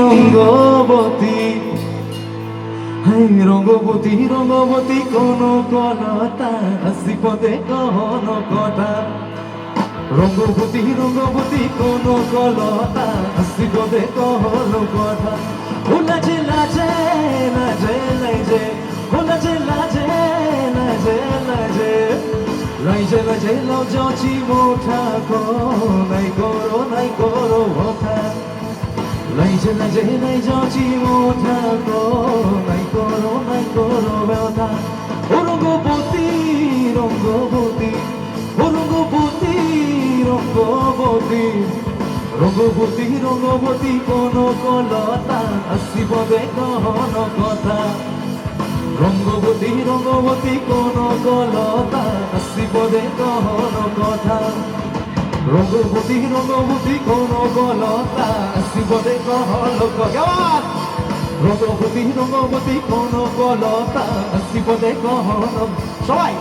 Rangabati, high Rangabati Rangabati কোন কলতা আসিপদে কহন কথা। রঙ্গবতী রঙ্গবতী কোন কলতা আসিপদে কহন কথা। ও লাজে লাজে লাজে লাজে, ও লাজে লাজে লাজে লাজে, লাজে লাজে লজাচি মোঠা কো নাই করো কথা। লাইজে লাইজে লাইজাচি মোঠা কো নাই করো ব্যথা। ও রঙ্গবতী রঙ্গবতী, ও রঙ্গবতী রঙ্গবতী, রঙ্গবতী রঙ্গবতী কোন কলতা আসিপদে কহন কথা। রঙ্গবতী রঙ্গবতী কোন কলতা আসিপদে কহন কথা। রঙ্গবতী রঙ্গবতী কোন কলতা আসিপদে কহন কথা। রঙ্গবতী রঙ্গবতী কোন কলতা আসিপদে কহন। সবাই